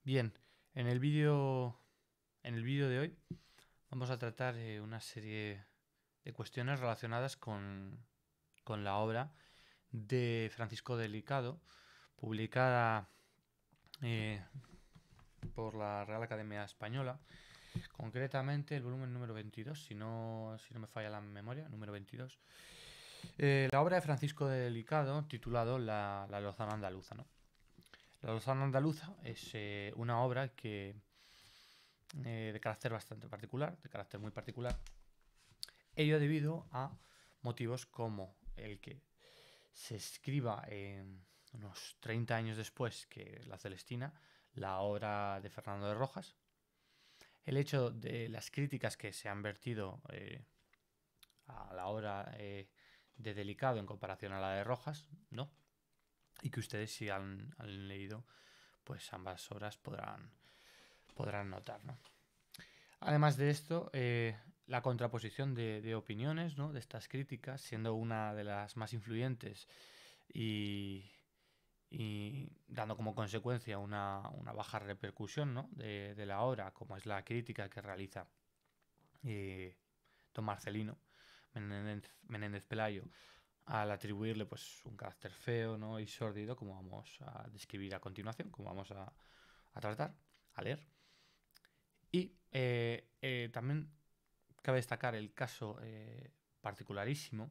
Bien, en el vídeo de hoy vamos a tratar una serie de cuestiones relacionadas con la obra de Francisco Delicado, publicada eh, por la Real Academia Española, concretamente el volumen número 22, si no me falla la memoria, número 22. La obra de Francisco Delicado, titulado La Lozana Andaluza, ¿no? La Lozana Andaluza es una obra de carácter bastante particular, de carácter muy particular, ello debido a motivos como el que se escriba unos 30 años después que La Celestina, la obra de Fernando de Rojas, el hecho de las críticas que se han vertido a la obra de Delicado en comparación a la de Rojas, ¿no? Y que ustedes, si han leído, pues ambas obras podrán notar, ¿no? Además de esto, la contraposición de opiniones, ¿no? De estas críticas, siendo una de las más influyentes y, y dando como consecuencia una baja repercusión, ¿no? de la obra, como es la crítica que realiza eh, don Marcelino Menéndez Pelayo, al atribuirle pues un carácter feo, ¿no? y sórdido, como vamos a describir a continuación, como vamos a tratar, a leer. Y también cabe destacar el caso particularísimo,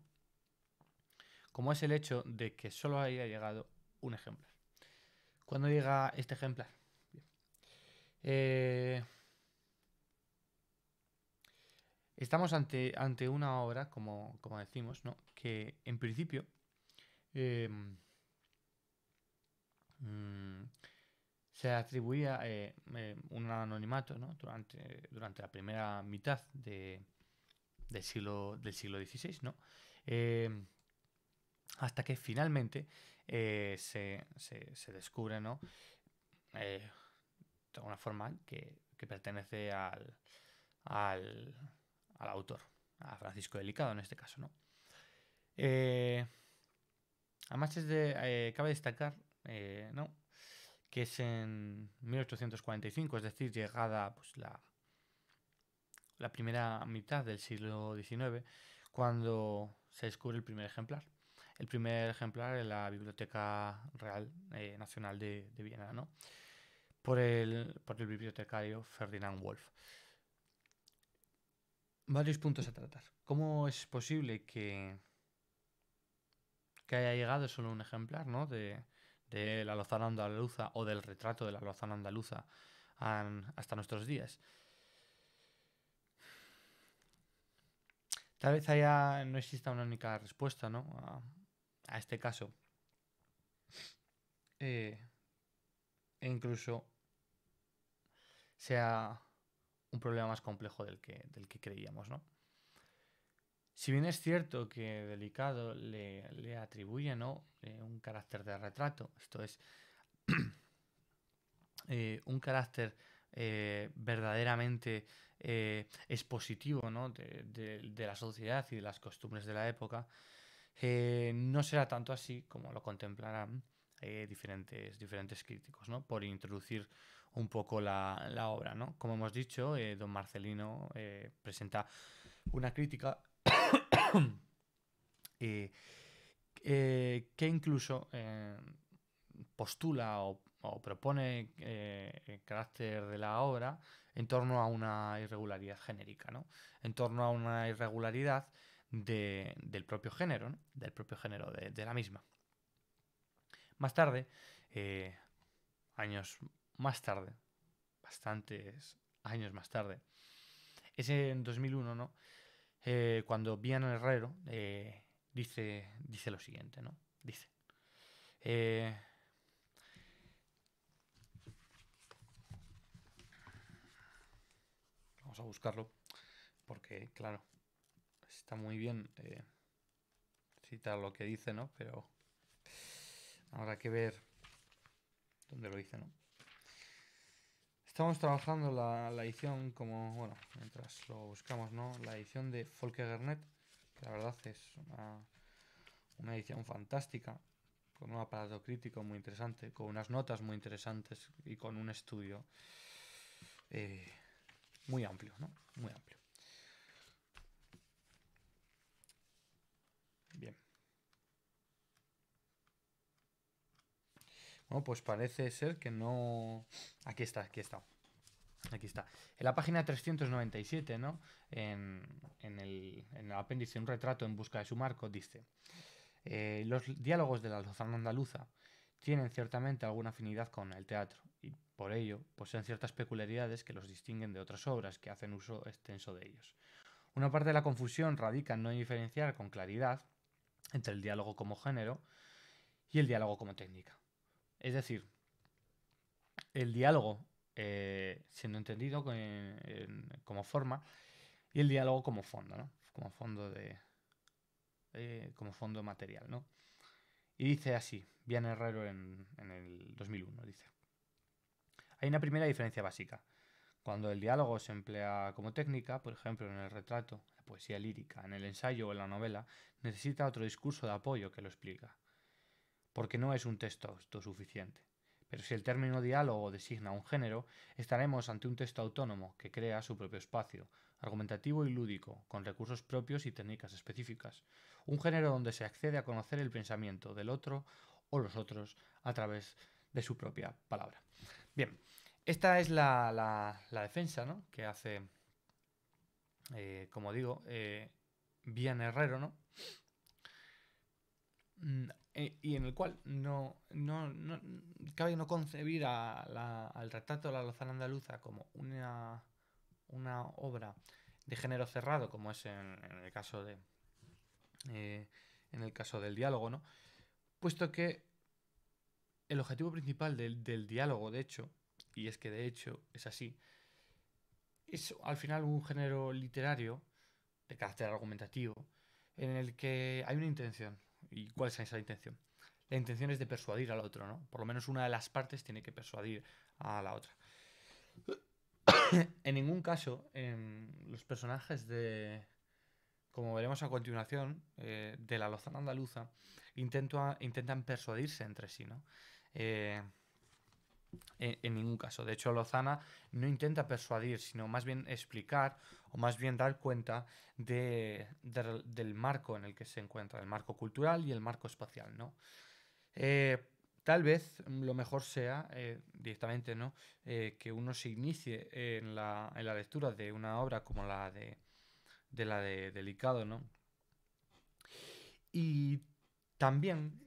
como es el hecho de que solo haya llegado un ejemplar. ¿Cuándo llega este ejemplar? Eh, Estamos ante una obra, como decimos, ¿no? que en principio eh, mm, se atribuía un anonimato, ¿no? durante la primera mitad del siglo XVI, ¿no? Eh, hasta que finalmente se descubre, ¿no? de alguna forma que pertenece al, al autor, a Francisco Delicado en este caso, ¿no? Eh, Además cabe destacar, ¿no? que es en 1845, es decir, llegada pues, la primera mitad del siglo XIX, cuando se descubre el primer ejemplar. El primer ejemplar en la Biblioteca Real Nacional de Viena, ¿no? por el bibliotecario Ferdinand Wolf. Varios puntos a tratar. ¿Cómo es posible que haya llegado solo un ejemplar, ¿no? de la Lozana Andaluza o del retrato de la Lozana Andaluza hasta nuestros días? Tal vez no exista una única respuesta, ¿no? a este caso. E incluso sea un problema más complejo del que creíamos, ¿no? Si bien es cierto que Delicado le atribuye, ¿no? un carácter de retrato, esto es, un carácter verdaderamente expositivo, ¿no? de la sociedad y de las costumbres de la época, no será tanto así como lo contemplarán diferentes críticos, ¿no? por introducir un poco la obra, ¿no? Como hemos dicho, don Marcelino presenta una crítica eh, que incluso postula o propone el carácter de la obra en torno a una irregularidad genérica, ¿no? En torno a una irregularidad del propio género, ¿no? Del propio género de la misma. Más tarde, eh, años más tarde, bastantes años más tarde, es en 2001, ¿no? Cuando Viana Herrero dice lo siguiente, ¿no? Dice, eh, vamos a buscarlo, porque, claro, está muy bien citar lo que dice, ¿no? Pero habrá que ver dónde lo dice, ¿no? Estamos trabajando la edición como, bueno, mientras lo buscamos, ¿no? La edición de Folke Garnet, que la verdad es una edición fantástica. con un aparato crítico muy interesante, con unas notas muy interesantes y con un estudio muy amplio, ¿no? Muy amplio. Bien. Bueno, pues parece ser que no... Aquí está, aquí está. Aquí está. En la página 397, ¿no? En el apéndice Un retrato en busca de su marco, dice: los diálogos de la Lozana andaluza tienen ciertamente alguna afinidad con el teatro y por ello poseen ciertas peculiaridades que los distinguen de otras obras que hacen uso extenso de ellos. Una parte de la confusión radica en no diferenciar con claridad entre el diálogo como género y el diálogo como técnica. Es decir, el diálogo siendo entendido como forma y el diálogo como fondo, ¿no? Como fondo material, ¿no? Y dice así, Bian Herrero en el 2001, dice: hay una primera diferencia básica. Cuando el diálogo se emplea como técnica, por ejemplo en el retrato, la poesía lírica, en el ensayo o en la novela, necesita otro discurso de apoyo que lo explica, porque no es un texto autosuficiente. Pero si el término diálogo designa un género, estaremos ante un texto autónomo que crea su propio espacio, argumentativo y lúdico, con recursos propios y técnicas específicas. Un género donde se accede a conocer el pensamiento del otro o los otros a través de su propia palabra. Bien, esta es la defensa, ¿no?, que hace, como digo, Bian Herrero, ¿no? Y en el cual no cabe no concebir al retrato de la Lozana andaluza como una obra de género cerrado, como es en el caso eh, en el caso del diálogo, ¿no? Puesto que el objetivo principal del diálogo, de hecho, y es que de hecho es así, es al final un género literario de carácter argumentativo en el que hay una intención. ¿Y cuál es esa intención? La intención es de persuadir al otro, ¿no? Por lo menos una de las partes tiene que persuadir a la otra. En ningún caso, los personajes como veremos a continuación, de la Lozana andaluza, intentan persuadirse entre sí, ¿no? Eh, en ningún caso. De hecho, Lozana no intenta persuadir, sino más bien explicar o más bien dar cuenta del marco en el que se encuentra, el marco cultural y el marco espacial, ¿no? Eh, Tal vez lo mejor sea directamente, ¿no?, que uno se inicie en la lectura de una obra como la de Delicado, ¿no? Y también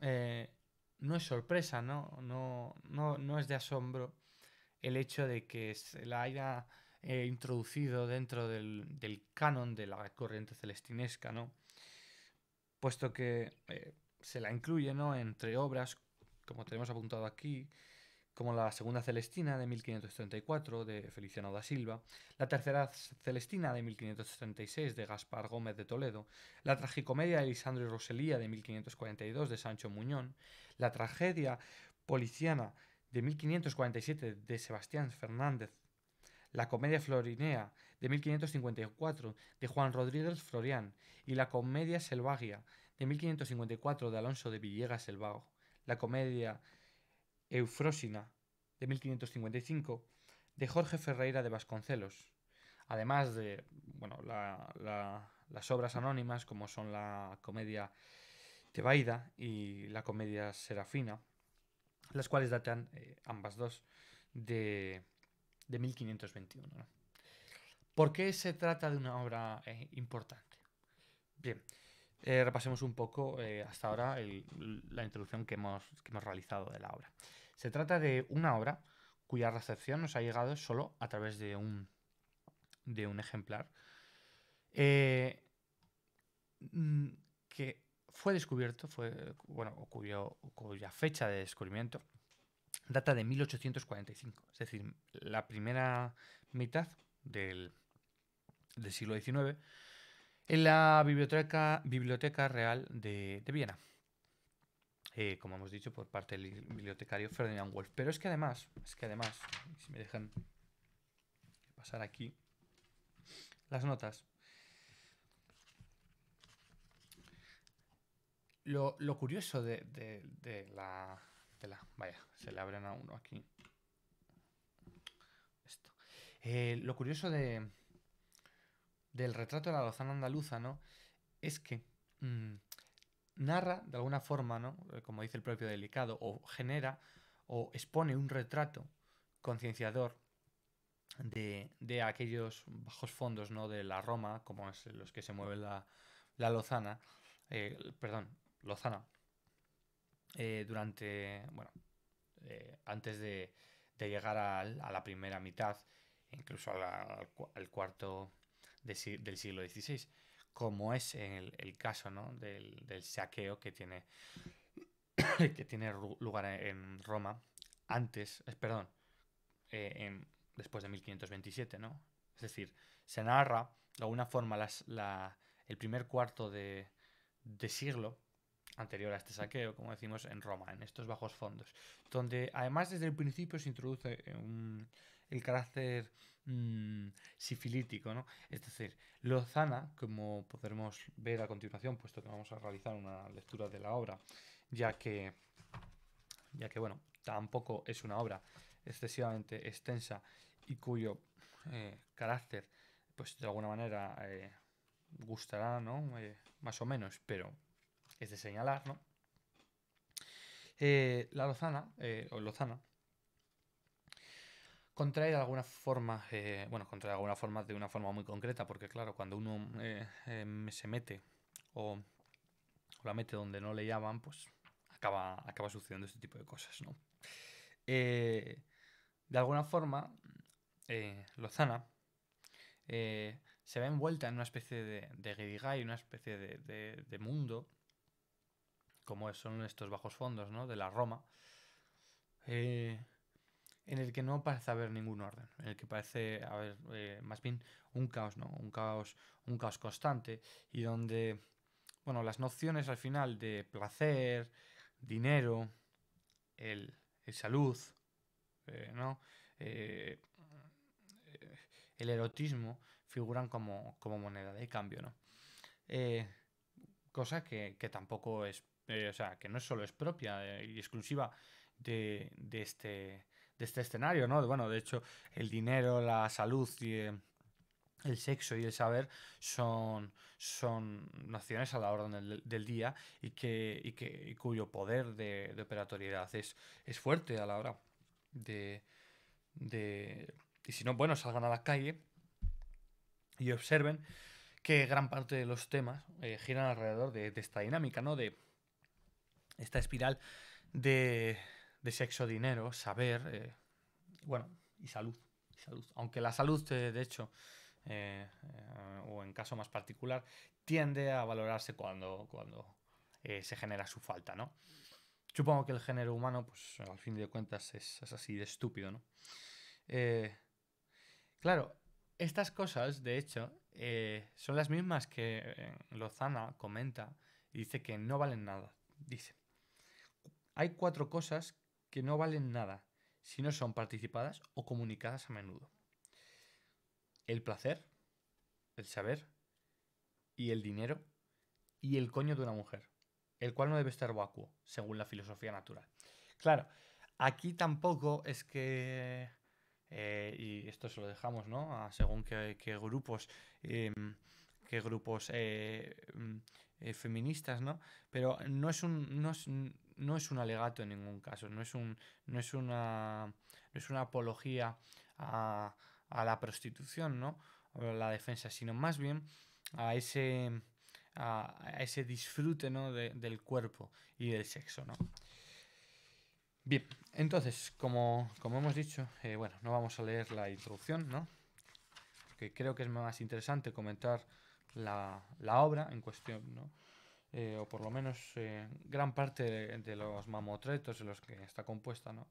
no es sorpresa, ¿no? No es de asombro el hecho de que se la haya introducido dentro del canon de la corriente celestinesca, ¿no? Puesto que se la incluye, ¿no?, entre obras, como tenemos apuntado aquí, como la Segunda Celestina de 1534 de Feliciano da Silva, la Tercera Celestina de 1536 de Gaspar Gómez de Toledo, la Tragicomedia de Lisandro y Roselía de 1542 de Sancho Muñón, la Tragedia Policiana de 1547 de Sebastián Fernández, la Comedia Florinea de 1554 de Juan Rodríguez Florián y la Comedia Selvagia de 1554 de Alonso de Villegas el Vago, la Comedia Eufrosina de 1555 de Jorge Ferreira de Vasconcelos, además de, bueno, las obras anónimas como son la Comedia Tebaida y la Comedia Serafina, las cuales datan ambas dos de 1521, ¿no? ¿Por qué se trata de una obra importante? Bien, repasemos un poco hasta ahora la introducción que hemos realizado de la obra. Se trata de una obra cuya recepción nos ha llegado solo a través de un ejemplar que fue descubierto, cuya fecha de descubrimiento data de 1845, es decir, la primera mitad del siglo XIX, en la Biblioteca Real de Viena. Como hemos dicho, por parte del bibliotecario Ferdinand Wolf. Pero es que además, si me dejan pasar aquí las notas, lo curioso Vaya, se le abren a uno aquí. Esto. Lo curioso del retrato de la Lozana andaluza, ¿no? Es que mm, narra, de alguna forma, ¿no? Como dice el propio Delicado, o genera o expone un retrato concienciador de aquellos bajos fondos, ¿no? De la Roma, como es los que se mueve la Lozana, perdón, Lozana, bueno, antes de llegar a la primera mitad, incluso al cuarto del siglo XVI, como es el caso, ¿no? del saqueo que tiene, que tiene lugar en Roma antes, perdón, después de 1527, ¿no? Es decir, se narra de alguna forma el primer cuarto de siglo anterior a este saqueo, como decimos, en Roma, en estos bajos fondos, donde además desde el principio se introduce el carácter sifilítico, ¿no? Es decir, Lozana, como podremos ver a continuación, puesto que vamos a realizar una lectura de la obra, ya que bueno, tampoco es una obra excesivamente extensa y cuyo carácter, pues de alguna manera gustará, ¿no? Más o menos, pero es de señalar, ¿no? La Lozana, o Lozana, contrae de alguna forma, contrae de alguna forma de una forma muy concreta, porque claro, cuando uno se mete o la mete donde no le llaman, pues acaba sucediendo este tipo de cosas, ¿no? De alguna forma, Lozana se ve envuelta en una especie de guirigay, una especie de mundo, como son estos bajos fondos, ¿no? De la Roma, en el que no parece haber ningún orden, en el que parece haber más bien un caos, ¿no? Un caos constante y donde, bueno, las nociones al final de placer, dinero, el salud, ¿no? Eh, el erotismo figuran como moneda de cambio, ¿no? Eh, Cosa que tampoco es, o sea, que no solo es propia y exclusiva de este escenario, ¿no? Bueno, de hecho, el dinero, la salud y el sexo y el saber son nociones a la orden del día y cuyo poder de operatoriedad es fuerte a la hora de, y si no, bueno, salgan a la calle y observen que gran parte de los temas giran alrededor de esta dinámica, ¿no? De esta espiral de, de sexo, dinero, saber, bueno, y salud. Aunque la salud, de hecho, o en caso más particular, tiende a valorarse cuando se genera su falta, ¿no? Supongo que el género humano, pues al fin de cuentas, es así de estúpido, ¿no? Eh, claro, estas cosas, de hecho, son las mismas que Lozana comenta y dice que no valen nada. Dice, hay 4 cosas que no valen nada si no son participadas o comunicadas a menudo. El placer, el saber y el dinero y el coño de una mujer, el cual no debe estar vacuo, según la filosofía natural. Claro, aquí tampoco es que, y esto se lo dejamos, ¿no? Según qué grupos, qué grupos feministas, ¿no? Pero no es un alegato en ningún caso, no es no es una apología a, a la prostitución, ¿no? O a la defensa, sino más bien a a ese disfrute, ¿no? del cuerpo y del sexo, ¿no? Bien, entonces, como hemos dicho, bueno, no vamos a leer la introducción, ¿no? Porque creo que es más interesante comentar la obra en cuestión, ¿no? O por lo menos gran parte de los mamotretos de los que está compuesta, ¿no?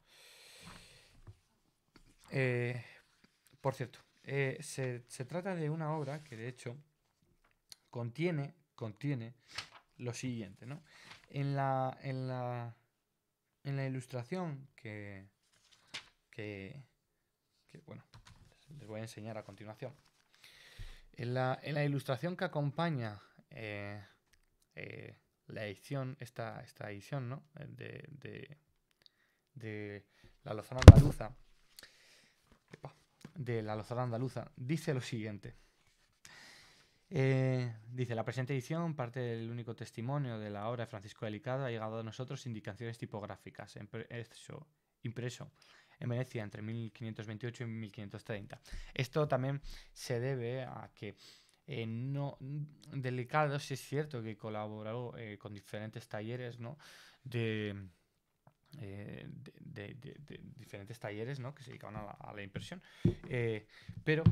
Eh, por cierto, se trata de una obra que de hecho contiene lo siguiente, ¿no? En la ilustración que, bueno, les voy a enseñar a continuación. En la ilustración que acompaña la edición, esta edición, ¿no? De la Lozana Andaluza, dice lo siguiente. Dice, la presente edición, parte del único testimonio de la obra de Francisco Delicado, ha llegado a nosotros indicaciones tipográficas, impreso en Venecia entre 1528 y 1530. Esto también se debe a que Delicado, sí es cierto que colaboró con diferentes talleres, ¿no? de diferentes talleres, ¿no? Que se dedicaban a la impresión, pero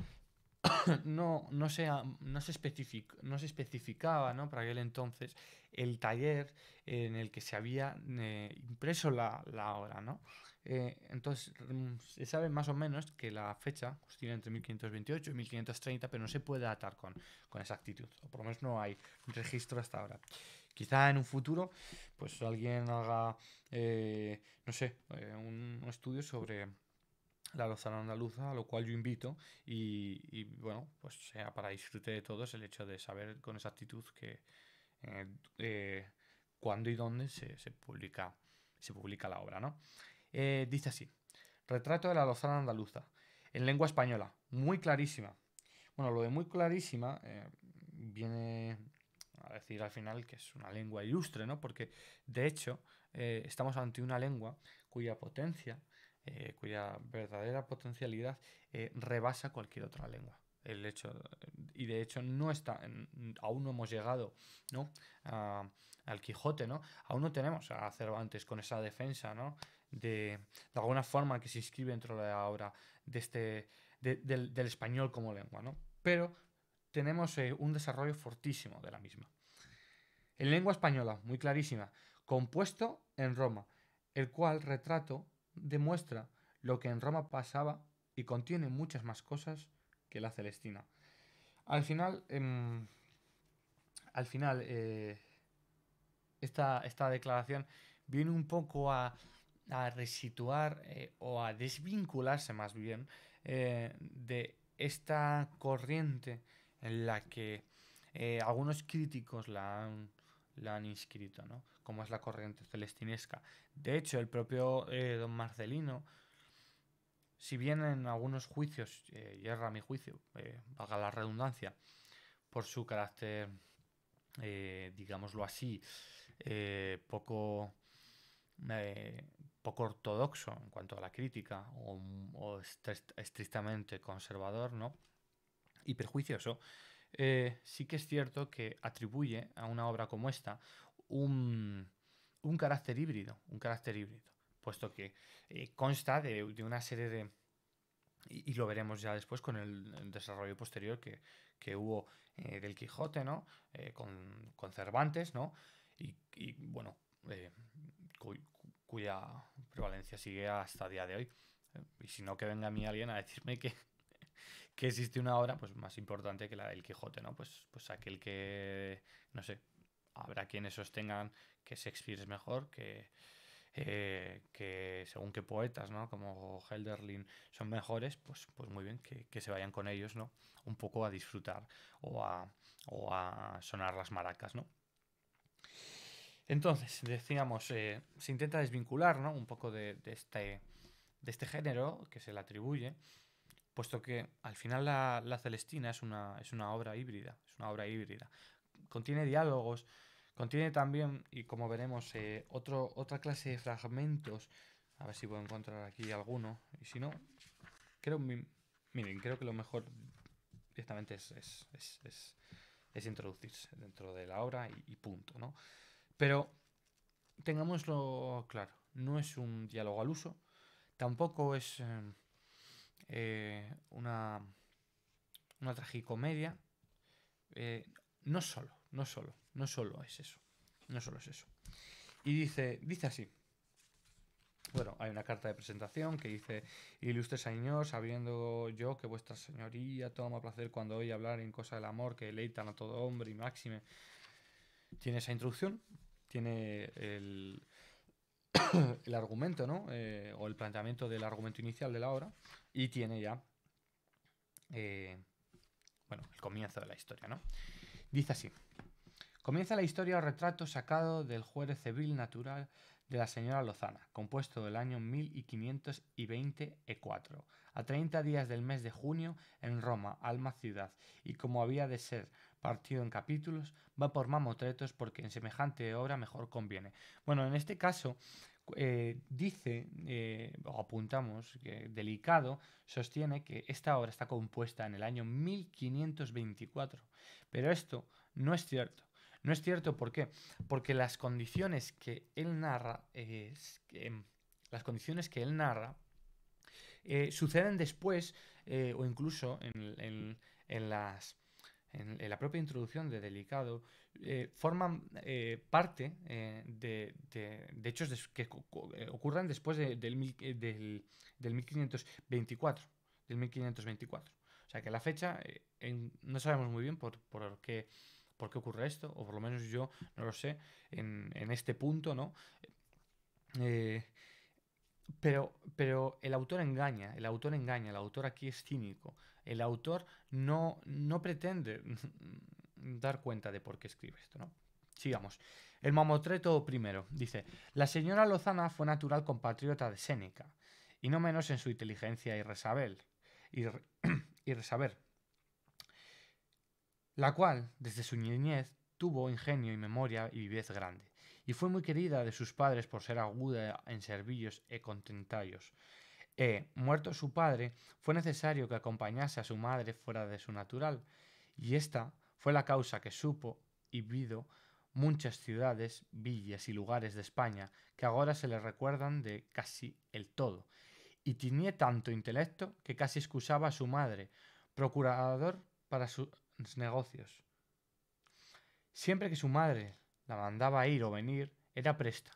no se especificaba, ¿no? Para aquel entonces el taller en el que se había impreso la obra, ¿no? Entonces se sabe más o menos que la fecha oscila entre 1528 y 1530, pero no se puede datar con exactitud, o por lo menos no hay registro hasta ahora. Quizá en un futuro pues alguien haga un estudio sobre la Lozana Andaluza, a lo cual yo invito, y bueno, pues sea para disfrute de todos el hecho de saber con exactitud que cuándo y dónde se publica la obra, ¿no? Dice así: retrato de la Lozana Andaluza, en lengua española, muy clarísima. Bueno, lo de muy clarísima viene a decir al final que es una lengua ilustre, ¿no? Porque de hecho estamos ante una lengua cuya potencia, cuya verdadera potencialidad rebasa cualquier otra lengua. Y de hecho aún no hemos llegado, ¿no? Al Quijote, ¿no? Aún no tenemos a Cervantes con esa defensa, ¿no? De alguna forma que se inscribe dentro de la obra del español como lengua, ¿no? Pero tenemos un desarrollo fortísimo de la misma. En lengua española, muy clarísima, compuesto en Roma, el cual retrato demuestra lo que en Roma pasaba y contiene muchas más cosas que la Celestina. Al final, esta declaración viene un poco a resituar o a desvincularse más bien de esta corriente en la que algunos críticos la han inscrito, ¿no? Como es la corriente celestinesca. De hecho, el propio don Marcelino, si bien en algunos juicios, y erra mi juicio, valga la redundancia, por su carácter, digámoslo así, poco ortodoxo en cuanto a la crítica o estrictamente conservador, ¿no? Y prejuicioso, sí que es cierto que atribuye a una obra como esta un carácter híbrido, puesto que consta de una serie de... Y lo veremos ya después con el desarrollo posterior que hubo del Quijote, ¿no? Con Cervantes, ¿no? Y bueno, cuya prevalencia sigue hasta el día de hoy. Y si no, que venga a mí alguien a decirme que existe una obra pues más importante que la del Quijote, ¿no? Pues aquel que, no sé, habrá quienes sostengan que Shakespeare es mejor, que según qué poetas, ¿no? Como Hölderlin son mejores, pues muy bien, que se vayan con ellos, ¿no? Un poco a disfrutar o a sonar las maracas, ¿no? Entonces, decíamos, se intenta desvincular, ¿no? Un poco de este género que se le atribuye, puesto que al final la Celestina es una obra híbrida, Contiene diálogos, contiene también, y como veremos, otra clase de fragmentos. A ver si puedo encontrar aquí alguno, y si no, creo que lo mejor directamente es introducirse dentro de la obra y punto, ¿no? Pero tengámoslo claro, no es un diálogo al uso, tampoco es una tragicomedia. No solo es eso. Y dice así. Bueno, hay una carta de presentación que dice: ilustre señor, sabiendo yo que vuestra señoría toma placer cuando oye hablar en cosa del amor que deleitan a todo hombre y máxime. Tiene esa introducción, tiene el argumento, ¿no? O el planteamiento del argumento inicial de la obra, y tiene ya el comienzo de la historia, ¿no? Dice así: Comienza la historia o retrato sacado del Juez Civil Natural de la señora Lozana, compuesto del año 1520 E4, a 30 días del mes de junio en Roma, alma ciudad, y como había de ser partido en capítulos, va por mamotretos porque en semejante obra mejor conviene. Bueno, en este caso dice, o apuntamos, que Delicado sostiene que esta obra está compuesta en el año 1524, pero esto no es cierto. No es cierto, ¿por qué? Porque las condiciones que él narra, suceden después, o incluso en la propia introducción de Delicado, forman parte de hechos que ocurran después del 1524. Del 1524. O sea que la fecha no sabemos muy bien por qué ocurre esto, o por lo menos yo no lo sé en este punto, ¿no? Eh, pero el autor engaña, el autor aquí es cínico, el autor no pretende dar cuenta de por qué escribe esto, ¿no? Sigamos. El mamotreto primero dice: la señora Lozana fue natural compatriota de Séneca, y no menos en su inteligencia y resaber, la cual, desde su niñez, tuvo ingenio y memoria y vivez grande, y fue muy querida de sus padres por ser aguda en servillos e contentallos. Muerto su padre, fue necesario que acompañase a su madre fuera de su natural, y esta fue la causa que supo y vido muchas ciudades, villas y lugares de España que ahora se le recuerdan de casi el todo, y tenía tanto intelecto que casi excusaba a su madre, procurador para sus negocios. Siempre que su madre la mandaba ir o venir, era presta,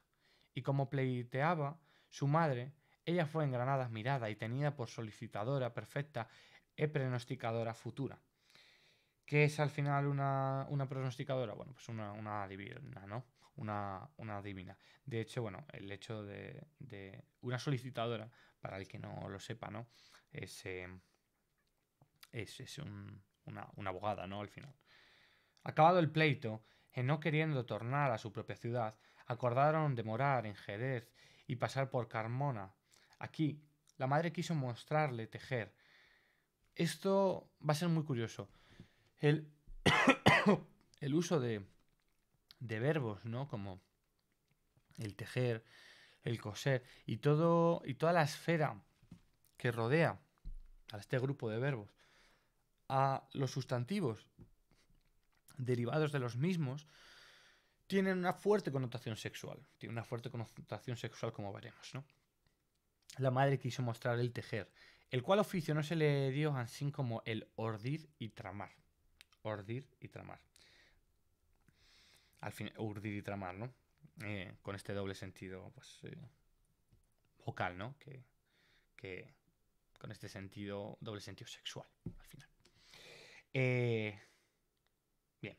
y como pleiteaba su madre, ella fue en Granada admirada y tenida por solicitadora perfecta e pronosticadora futura. ¿Qué es al final una pronosticadora? Bueno, pues una adivina, ¿no? Una adivina. De hecho, bueno, el hecho de una solicitadora, para el que no lo sepa, ¿no? Es una abogada, ¿no? Al final. Acabado el pleito, no queriendo tornar a su propia ciudad, acordaron de morar en Jerez y pasar por Carmona. Aquí, la madre quiso mostrarle tejer. Esto va a ser muy curioso. El, el uso de verbos, ¿no? Como el tejer, el coser y toda la esfera que rodea a este grupo de verbos, a los sustantivos derivados de los mismos, tienen una fuerte connotación sexual. Tiene una fuerte connotación sexual, como veremos, ¿no? La madre quiso mostrar el tejer, el cual oficio no se le dio así como el ordir y tramar. Ordir y tramar. Al fin, urdir y tramar, ¿no? Con este doble sentido, pues, vocal, ¿no? Que con este sentido, doble sentido sexual, al final. Eh, bien.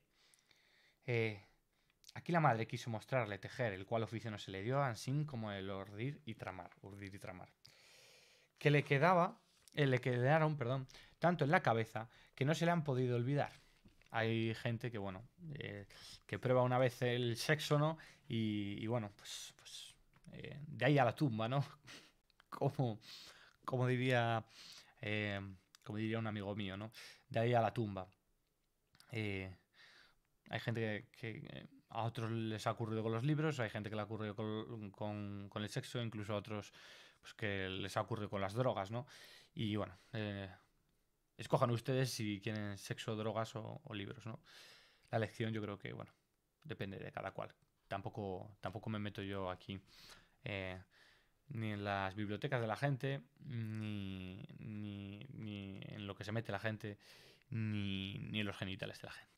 Aquí la madre quiso mostrarle tejer, el cual oficio no se le dio, así como el urdir y tramar, que le quedaron, perdón, tanto en la cabeza que no se le han podido olvidar. Hay gente que, bueno, que prueba una vez el sexo, ¿no? Y bueno, de ahí a la tumba, ¿no? Como, como diría, eh, como diría un amigo mío, ¿no? De ahí a la tumba. Eh, Hay gente que a otros les ha ocurrido con los libros, hay gente que le ha ocurrido con el sexo, incluso a otros pues, que les ha ocurrido con las drogas, ¿no? Y bueno, escojan ustedes si quieren sexo, drogas o libros, ¿no? La elección yo creo que, bueno, depende de cada cual. Tampoco me meto yo aquí eh, ni en las bibliotecas de la gente, ni en lo que se mete la gente, ni en los genitales de la gente.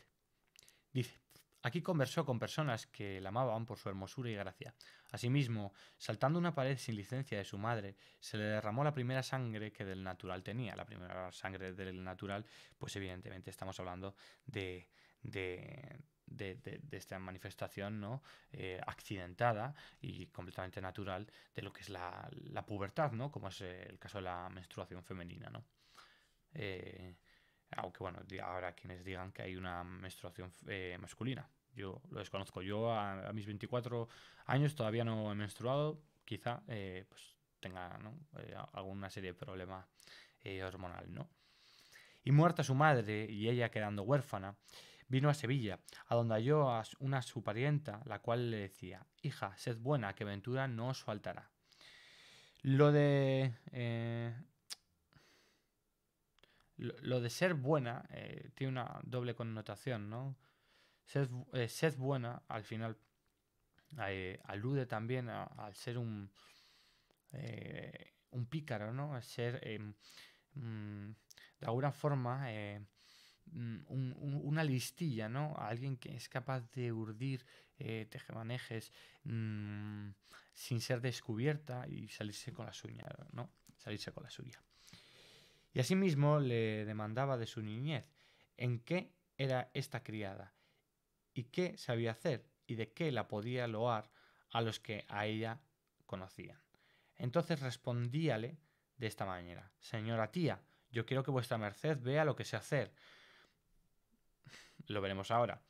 Dice: aquí conversó con personas que la amaban por su hermosura y gracia. Asimismo, saltando una pared sin licencia de su madre, se le derramó la primera sangre que del natural tenía. La primera sangre del natural, pues evidentemente estamos hablando de esta manifestación, ¿no? Accidentada y completamente natural de lo que es la pubertad, ¿no? Como es el caso de la menstruación femenina, ¿no? Eh, Aunque bueno, habrá quienes digan que hay una menstruación masculina. yo lo desconozco. Yo a mis 24 años todavía no he menstruado, quizá pues tenga, ¿no? Alguna serie de problemas hormonal, ¿no? Y muerta su madre y ella quedando huérfana, vino a Sevilla, a donde halló a una su parienta, la cual le decía: hija, sed buena, que ventura no os faltará. Lo de lo de ser buena tiene una doble connotación, ¿no? Sed buena, al final, alude también al ser un pícaro, ¿no? A ser, mm, de alguna forma, una listilla, ¿no? A alguien que es capaz de urdir tejemanejes mm, sin ser descubierta y salirse con la suya, ¿no? Salirse con la suya. Y asimismo le demandaba de su niñez en qué era esta criada y qué sabía hacer y de qué la podía loar a los que a ella conocían. Entonces respondíale de esta manera: señora tía, yo quiero que vuestra merced vea lo que sé hacer. Lo veremos ahora.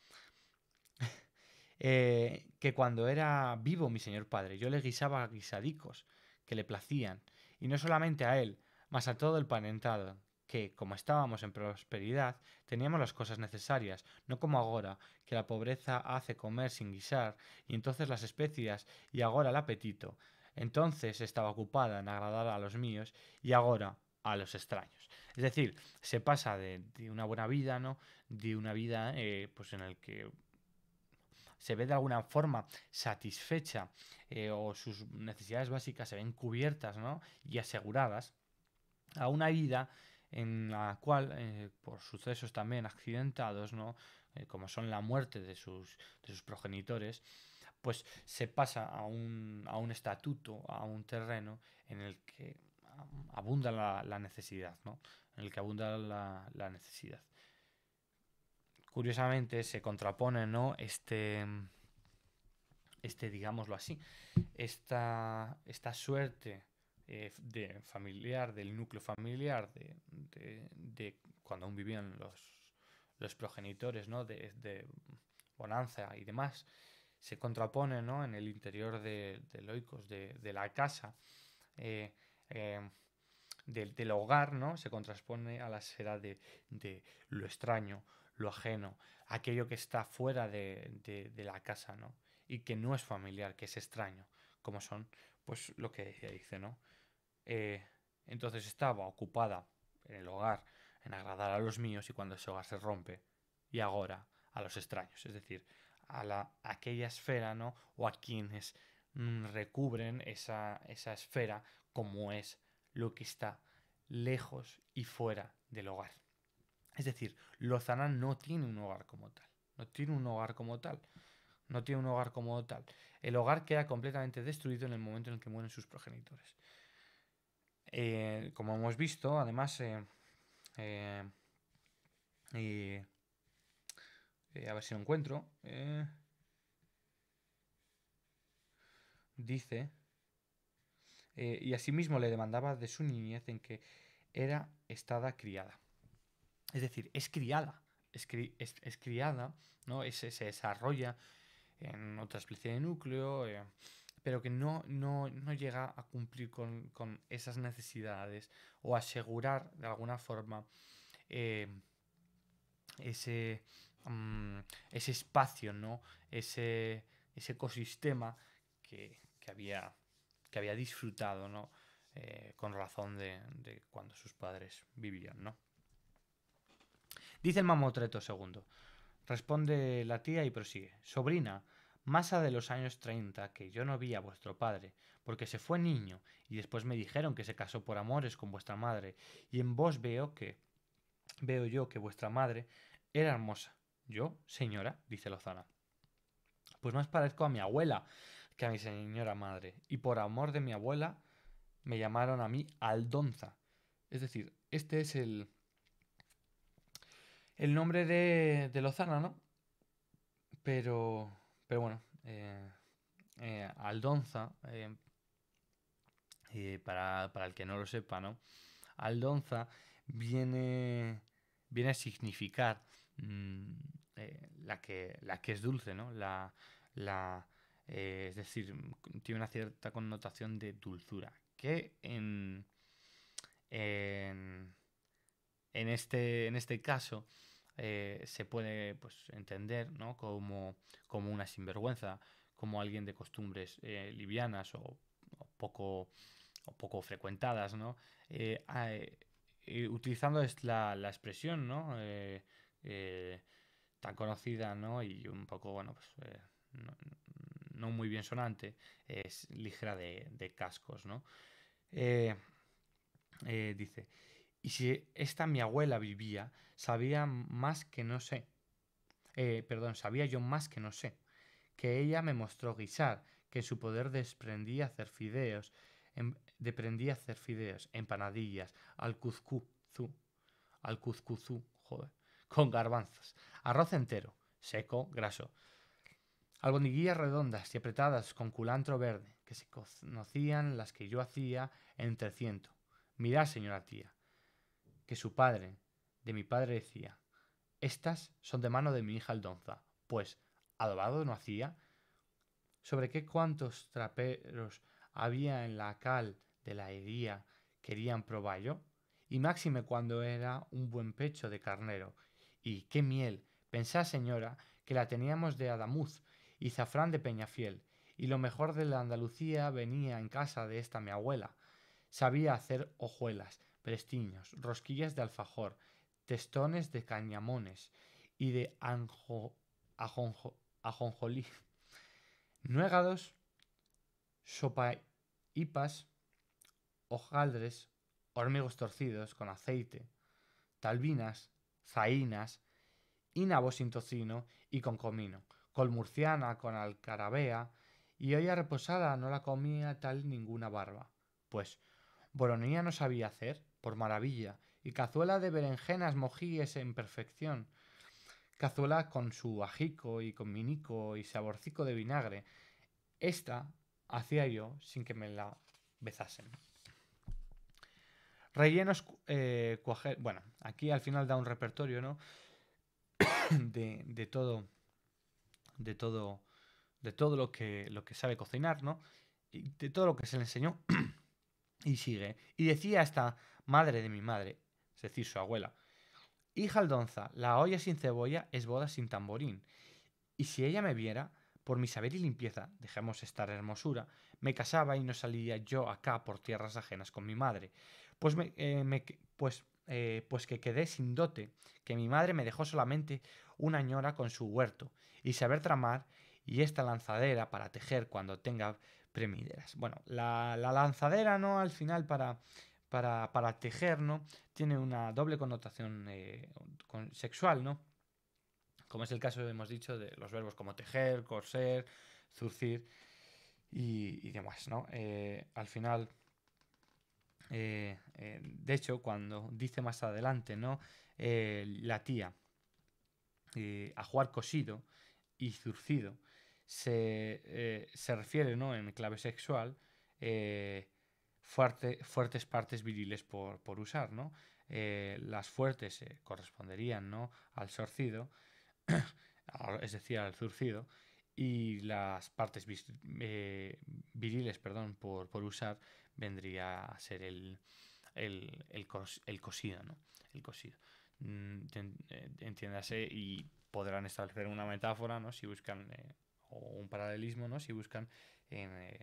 Que cuando era vivo mi señor padre, yo le guisaba guisadicos que le placían, y no solamente a él, mas a todo el parentado, que, como estábamos en prosperidad, teníamos las cosas necesarias, no como agora, que la pobreza hace comer sin guisar, y entonces las especias, y agora el apetito. Entonces estaba ocupada en agradar a los míos, y agora a los extraños. Es decir, se pasa de una buena vida, ¿no? De una vida pues en el que se ve de alguna forma satisfecha o sus necesidades básicas se ven cubiertas, ¿no? Y aseguradas, a una vida en la cual, por sucesos también accidentados, ¿no? Como son la muerte de sus progenitores, pues se pasa a un estatuto, a un terreno en el que abunda la necesidad, ¿no? En el que abunda la necesidad. Curiosamente se contrapone, ¿no? Digámoslo así, esta suerte de familiar, del núcleo familiar, de cuando aún vivían los progenitores, ¿no? De bonanza y demás, se contrapone, ¿no? En el interior de Loicos, de la casa, eh, eh, del hogar, ¿no? Se contrapone a la esfera de lo extraño, lo ajeno, aquello que está fuera de la casa, ¿no? Y que no es familiar, que es extraño, como son, pues lo que dice, ¿no? Eh, entonces estaba ocupada en el hogar, en agradar a los míos, y cuando ese hogar se rompe, y ahora a los extraños, es decir, a aquella esfera, ¿no? O a quienes recubren esa esfera, como es lo que está lejos y fuera del hogar. Es decir, Lozana no tiene un hogar como tal. No tiene un hogar como tal. No tiene un hogar como tal. El hogar queda completamente destruido en el momento en el que mueren sus progenitores. Como hemos visto, además, eh, a ver si lo encuentro, dice, y asimismo le demandaba de su niñez en que era estada criada. Es decir, es criada, es criada, ¿no? Se desarrolla en otra especie de núcleo, pero que no llega a cumplir con esas necesidades o asegurar de alguna forma eh, ese, mm, ese espacio, ¿no? Ese ecosistema que había disfrutado, ¿no? Con razón de cuando sus padres vivían, ¿no? Dice el mamotreto segundo. Responde la tía y prosigue: sobrina, masa de los años 30 que yo no vi a vuestro padre, porque se fue niño, y después me dijeron que se casó por amores con vuestra madre, y en vos veo yo que vuestra madre era hermosa. Yo, señora, dice Lozana, pues más parezco a mi abuela que a mi señora madre, y por amor de mi abuela me llamaron a mí Aldonza. Es decir, este es el nombre de Lozana, ¿no? Pero bueno, Aldonza, para el que no lo sepa, ¿no? Aldonza viene a significar mm, la que es dulce, ¿no? Es decir, tiene una cierta connotación de dulzura, que en, en este caso se puede pues, entender, ¿no? Como una sinvergüenza, como alguien de costumbres livianas o poco, o poco frecuentadas, ¿no? Eh, a- eh, Utilizando la expresión, ¿no? Eh, Tan conocida, ¿no? Y un poco, bueno, pues no, no muy bien sonante, es ligera de cascos, ¿no? Eh, Dice, y si esta mi abuela vivía, sabía más que no sé. Perdón, sabía yo más que no sé. Que ella me mostró guisar, que en su poder desprendía hacer fideos, deprendía hacer fideos, empanadillas, al cuzcuzú, joder, con garbanzos, arroz entero, seco, graso, albondiguillas redondas y apretadas con culantro verde, que se conocían las que yo hacía en 300. Mirad, señora tía, que su padre, de mi padre decía, estas son de mano de mi hija Aldonza, pues, adobado no hacía. ¿Sobre qué cuantos traperos había en la cal de la hería querían proballo? Y máxime cuando era un buen pecho de carnero. Y qué miel, pensá señora, que la teníamos de Adamuz y zafrán de Peñafiel, y lo mejor de la Andalucía venía en casa de esta mi abuela. Sabía hacer hojuelas, prestiños, rosquillas de alfajor, testones de cañamones y de ajonjolí, nuegados, sopaípas, hojaldres, hormigos torcidos con aceite, talbinas, zaínas, y nabos sin tocino y con comino, col murciana con alcarabea, y olla reposada no la comía tal ninguna barba. Pues boronía no sabía hacer, por maravilla, y cazuela de berenjenas mojíes en perfección, cazuela con su ajico y con minico y saborcico de vinagre. Esta hacía yo sin que me la bezasen. Rellenos bueno, aquí al final da un repertorio, ¿no? De todo, de todo, de todo lo que sabe cocinar, ¿no? Y de todo lo que se le enseñó. Y sigue. Y decía esta madre de mi madre, es decir, su abuela, hija Aldonza, la olla sin cebolla es boda sin tamborín. Y si ella me viera, por mi saber y limpieza, dejemos estar hermosura, me casaba y no salía yo acá por tierras ajenas con mi madre. Pues pues que quedé sin dote, que mi madre me dejó solamente una ñora con su huerto, y saber tramar, y esta lanzadera para tejer cuando tenga premideras. Bueno, la lanzadera, ¿no? Al final para tejer, ¿no? Tiene una doble connotación sexual, ¿no? Como es el caso, hemos dicho, de los verbos como tejer, coser, zurcir y demás, ¿no? Al final, de hecho, cuando dice más adelante, ¿no? La tía, ajuar cosido y zurcido, se refiere, ¿no? En clave sexual, fuertes partes viriles por usar, ¿no? Las fuertes corresponderían, ¿no? Al sorcido, es decir, al zurcido, y las partes viriles, perdón, por usar, vendría a ser el cosido, ¿no? El cosido. Entiéndase, y podrán establecer una metáfora, ¿no? Si buscan, o un paralelismo, ¿no? Si buscan en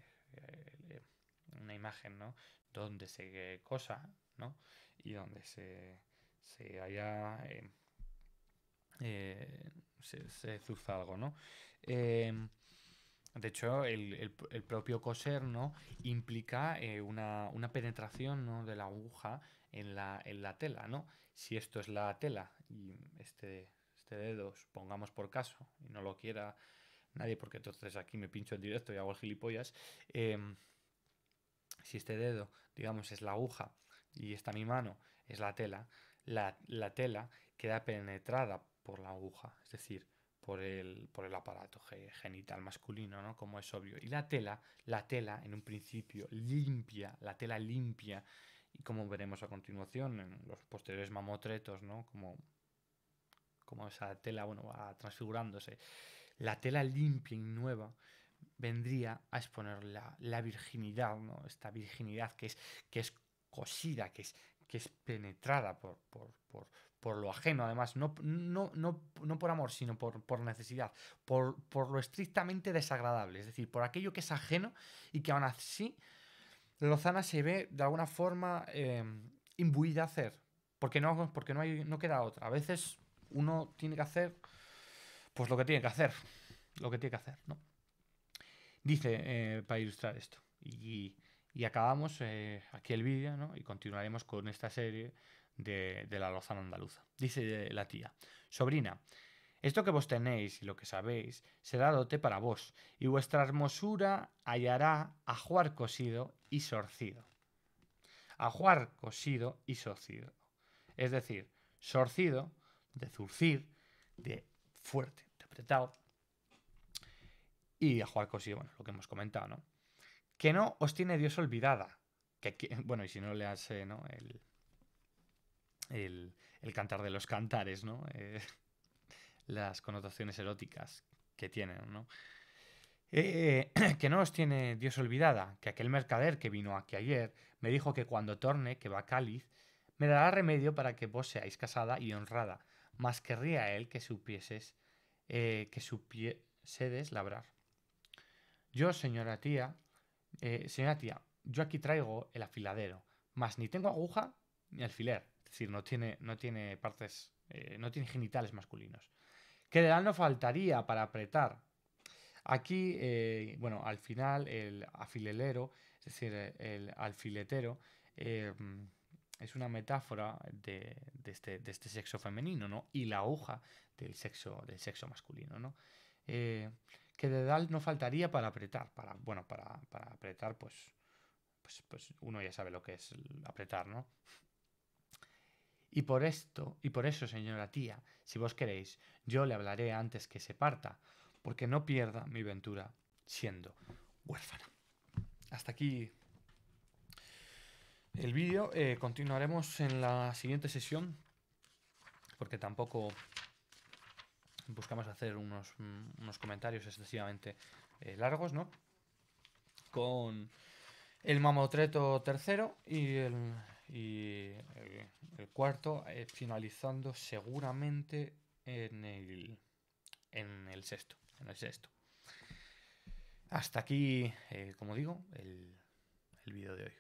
una imagen, ¿no? Donde se cosa, ¿no? Y donde se haya se zurza algo, ¿no? De hecho, el propio coser, ¿no? Implica una penetración, ¿no? De la aguja en la tela, ¿no? Si esto es la tela y este dedo, pongamos por caso, y no lo quiera nadie, porque entonces aquí me pincho en directo y hago el gilipollas, si este dedo, digamos, es la aguja y esta mi mano es la tela, la tela queda penetrada por la aguja, es decir, por el aparato genital masculino, ¿no? Como es obvio. Y la tela en un principio limpia, la tela limpia, y como veremos a continuación en los posteriores mamotretos, ¿no? como esa tela, bueno, va transfigurándose, la tela limpia y nueva vendría a exponer la virginidad, ¿no? Esta virginidad que es cosida, que es penetrada por lo ajeno, además, no por amor, sino por necesidad, por lo estrictamente desagradable, es decir, por aquello que es ajeno y que aún así Lozana se ve de alguna forma imbuida a hacer, porque no queda otra. A veces uno tiene que hacer pues lo que tiene que hacer, lo que tiene que hacer, ¿no? Dice, para ilustrar esto, y acabamos aquí el vídeo, ¿no? Y continuaremos con esta serie de la Lozana andaluza. Dice la tía: sobrina, esto que vos tenéis y lo que sabéis será dote para vos, y vuestra hermosura hallará ajuar cosido y sorcido. Ajuar cosido y sorcido. Es decir, sorcido, de zurcir, de fuerte, de apretado, y ajuar cosido, bueno, lo que hemos comentado, ¿no? Que no os tiene Dios olvidada. Bueno, y si no leas, ¿no? El cantar de los cantares, ¿no? Las connotaciones eróticas que tienen, ¿no? Que no os tiene Dios olvidada, que aquel mercader que vino aquí ayer me dijo que cuando torne, que va a Cáliz, me dará remedio para que vos seáis casada y honrada, mas querría él que supiesedes labrar. Yo, señora tía, yo aquí traigo el afiladero, mas ni tengo aguja ni alfiler, es decir, no tiene partes, no tiene genitales masculinos. Que de él no faltaría para apretar. Aquí, bueno, al final el afilelero, es decir, el alfiletero, eh, es una metáfora de este sexo femenino, ¿no? Y la aguja del sexo masculino, ¿no? Eh, que dedal no faltaría para apretar, para apretar, pues uno ya sabe lo que es apretar, ¿no? Y por eso, señora tía, si vos queréis, yo le hablaré antes que se parta, porque no pierda mi ventura siendo huérfana. Hasta aquí el vídeo. Continuaremos en la siguiente sesión, porque tampoco buscamos hacer unos comentarios excesivamente largos, ¿no? Con el mamotreto tercero y el cuarto, finalizando seguramente en el sexto. Hasta aquí, como digo, el vídeo de hoy.